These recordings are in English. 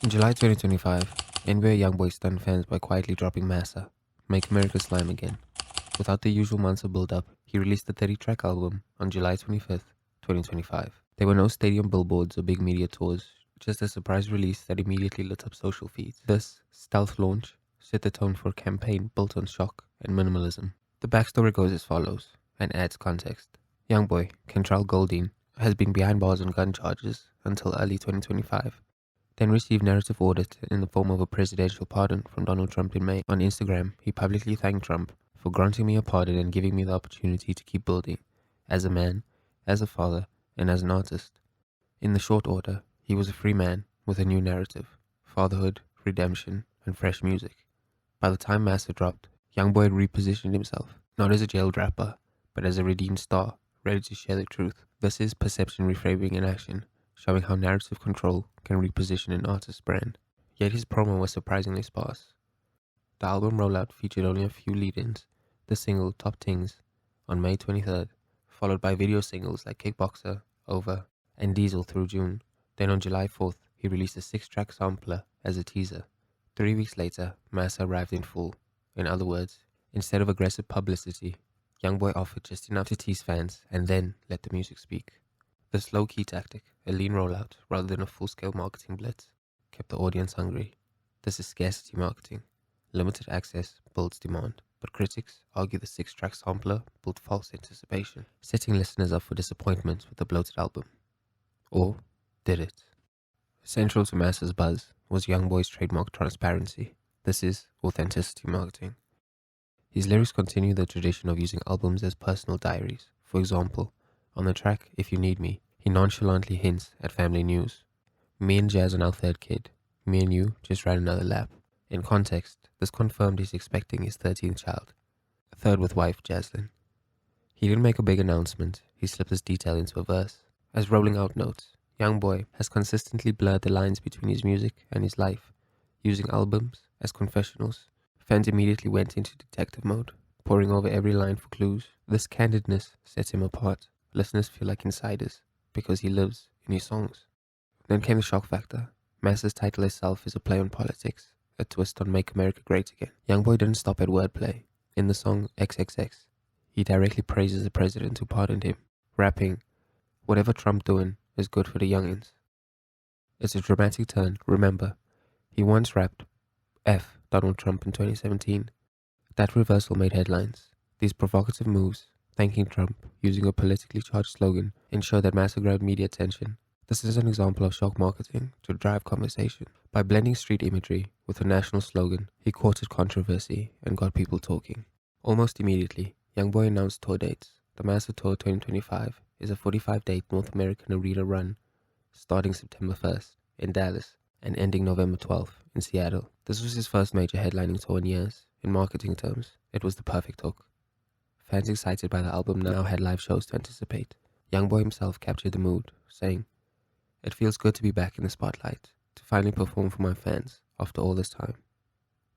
In July 2025, NBA YoungBoy stunned fans by quietly dropping MASA, Make America Slime Again. Without the usual months of build-up, he released the 30-track album on July 25th, 2025. There were no stadium billboards or big media tours, just a surprise release that immediately lit up social feeds. This stealth launch set the tone for a campaign built on shock and minimalism. The backstory goes as follows, and adds context. YoungBoy, Kentrell Goldine, has been behind bars on gun charges until early 2025, then received narrative audit in the form of a presidential pardon from Donald Trump in May. On Instagram, he publicly thanked Trump for granting me a pardon and giving me the opportunity to keep building, as a man, as a father, and as an artist. In the short order, he was a free man with a new narrative, fatherhood, redemption, and fresh music. By the time MASA dropped, YoungBoy had repositioned himself, not as a jailed rapper, but as a redeemed star, ready to share the truth. This is perception reframing in action, showing how narrative control can reposition an artist's brand. Yet his promo was surprisingly sparse. The album rollout featured only a few lead-ins, the single Top Tings on May 23rd, followed by video singles like Kickboxer, Over, and Diesel through June. Then on July 4th, he released a 6-track sampler as a teaser. 3 weeks later, MASA arrived in full. In other words, instead of aggressive publicity, YoungBoy offered just enough to tease fans and then let the music speak. This low-key tactic, a lean rollout rather than a full-scale marketing blitz, kept the audience hungry. This is scarcity marketing. Limited access builds demand, but critics argue the 6-track sampler built false anticipation, setting listeners up for disappointment with the bloated album. Or did it? Central to MASA's buzz was YoungBoy's trademark transparency. This is authenticity marketing. His lyrics continue the tradition of using albums as personal diaries. For example, on the track If You Need Me, he nonchalantly hints at family news. Me and Jazz on our third kid. Me and you just ran another lap. In context, this confirmed he's expecting his 13th child. A third with wife Jaslyn. He didn't make a big announcement, he slipped this detail into a verse. As rolling out notes, YoungBoy has consistently blurred the lines between his music and his life, using albums as confessionals. Fans immediately went into detective mode, poring over every line for clues. This candidness sets him apart. Listeners feel like insiders, because he lives in his songs. Then came the shock factor. MASA's title itself is a play on politics, a twist on Make America Great Again. YoungBoy didn't stop at wordplay. In the song XXX, he directly praises the president who pardoned him, rapping, "Whatever Trump doing is good for the youngins." It's a dramatic turn. Remember, he once rapped F Donald Trump in 2017. That reversal made headlines. These provocative moves, thanking Trump using a politically charged slogan, ensure that MASA grabbed media attention. This is an example of shock marketing to drive conversation. By blending street imagery with a national slogan, he courted controversy and got people talking. Almost immediately, YoungBoy announced tour dates. The MASA Tour 2025 is a 45-date North American arena run, starting September 1st in Dallas and ending November 12th in Seattle. This was his first major headlining tour in years. In marketing terms, it was the perfect hook. Fans excited by the album now had live shows to anticipate. YoungBoy himself captured the mood, saying, "It feels good to be back in the spotlight, to finally perform for my fans after all this time."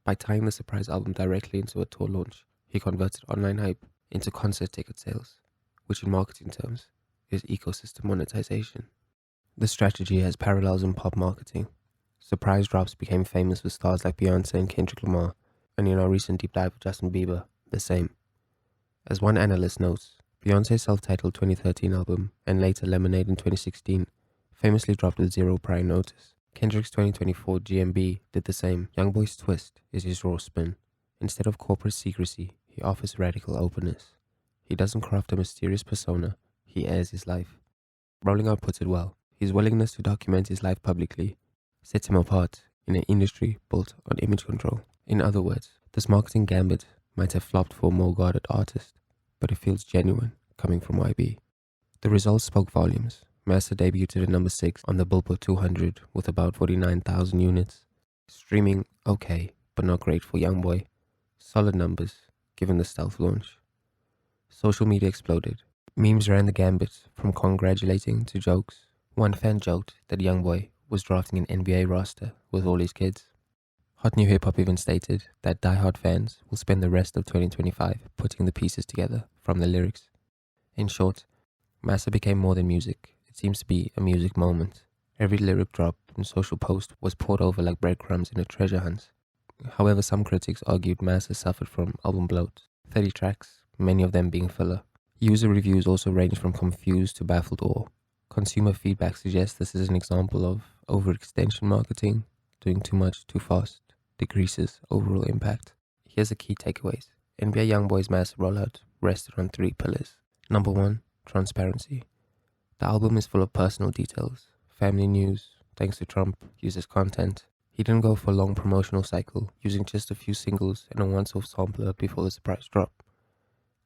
By tying the surprise album directly into a tour launch, he converted online hype into concert ticket sales, which in marketing terms is ecosystem monetization. This strategy has parallels in pop marketing. Surprise drops became famous with stars like Beyonce and Kendrick Lamar, and in our recent deep dive with Justin Bieber, the same. As one analyst notes, Beyonce's self-titled 2013 album, and later Lemonade in 2016, famously dropped with zero prior notice. Kendrick's 2024 GMB did the same. YoungBoy's twist is his raw spin. Instead of corporate secrecy, he offers radical openness. He doesn't craft a mysterious persona, he airs his life. Rolling Out puts it well. His willingness to document his life publicly sets him apart in an industry built on image control. In other words, this marketing gambit might have flopped for a more guarded artist, but it feels genuine coming from YB. The results spoke volumes. MASA debuted at number 6 on the Billboard 200 with about 49,000 units. Streaming okay, but not great for YoungBoy. Solid numbers, given the stealth launch. Social media exploded. Memes ran the gambit, from congratulating to jokes. One fan joked that YoungBoy was drafting an NBA roster with all his kids. Hot New Hip Hop even stated that die-hard fans will spend the rest of 2025 putting the pieces together from the lyrics. In short, MASA became more than music. It seems to be a music moment, Every lyric drop and social post was poured over like breadcrumbs in a treasure hunt. However, some critics argued MASA suffered from album bloat. 30 tracks, many of them being filler. User reviews also range from confused to baffled awe. Consumer feedback suggests this is an example of overextension marketing, doing too much too fast, decreases overall impact. Here's the key takeaways. NBA YoungBoy's MASA rollout rested on 3 pillars. Number 1, transparency. The album is full of personal details, family news, thanks to Trump, users content. He didn't go for a long promotional cycle, using just a few singles and a once-off sampler before the surprise drop.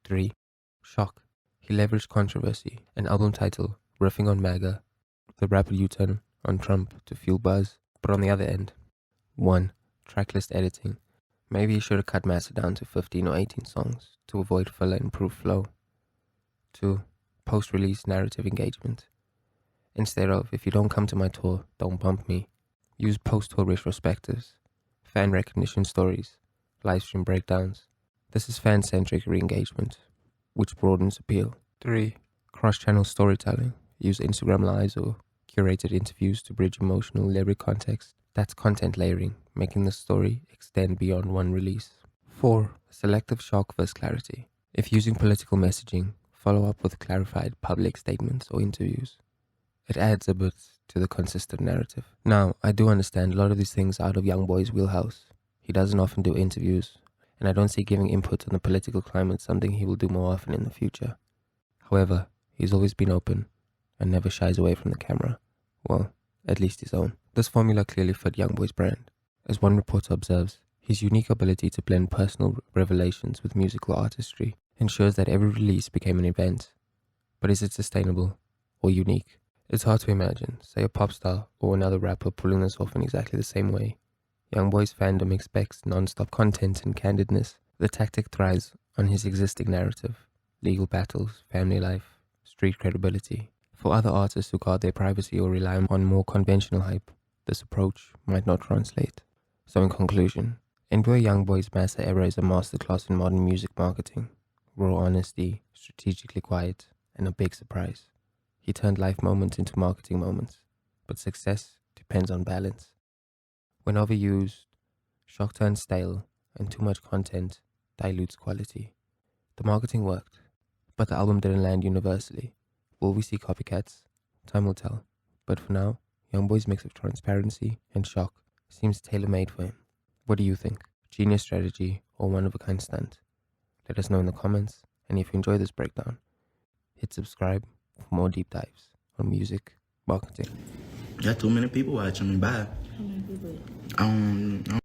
3. Shock. He leveraged controversy, an album title, riffing on MAGA, the rapid U-turn on Trump to fuel buzz. But on the other end, 1. Tracklist editing. Maybe he should have cut MASA down to 15 or 18 songs to avoid filler and improve flow. 2. Post-release narrative engagement. Instead of, if you don't come to my tour, don't bump me, use post-tour retrospectives, fan recognition stories, livestream breakdowns. This is fan-centric re-engagement, which broadens appeal. 3. Cross-channel storytelling. Use Instagram lives or curated interviews to bridge emotional lyric context. That's content layering, making the story extend beyond one release. 4. Selective shock versus clarity. If using political messaging, follow up with clarified public statements or interviews. It adds a bit to the consistent narrative. Now, I do understand a lot of these things out of YoungBoy's wheelhouse. He doesn't often do interviews, and I don't see giving input on the political climate something he will do more often in the future. However, he's always been open and never shies away from the camera. Well, at least his own. This formula clearly fit YoungBoy's brand. As one reporter observes, his unique ability to blend personal revelations with musical artistry ensures that every release became an event. But is it sustainable or unique? It's hard to imagine, say a pop star or another rapper pulling this off in exactly the same way. YoungBoy's fandom expects non-stop content and candidness. The tactic thrives on his existing narrative, legal battles, family life, street credibility. For other artists who guard their privacy or rely on more conventional hype, this approach might not translate. So in conclusion, NBA YoungBoy's MASA era is a masterclass in modern music marketing. Raw honesty, strategically quiet, and a big surprise. He turned life moments into marketing moments, but success depends on balance. When overused, shock turns stale, and too much content dilutes quality. The marketing worked, but the album didn't land universally. Will we see copycats? Time will tell. But for now, YoungBoy's mix of transparency and shock seems tailor-made for him. What do you think? Genius strategy or one-of-a-kind stunt? Let us know in the comments, and if you enjoy this breakdown, hit subscribe for more deep dives on music marketing. Got too many people watching me. Bye. How many people? I don't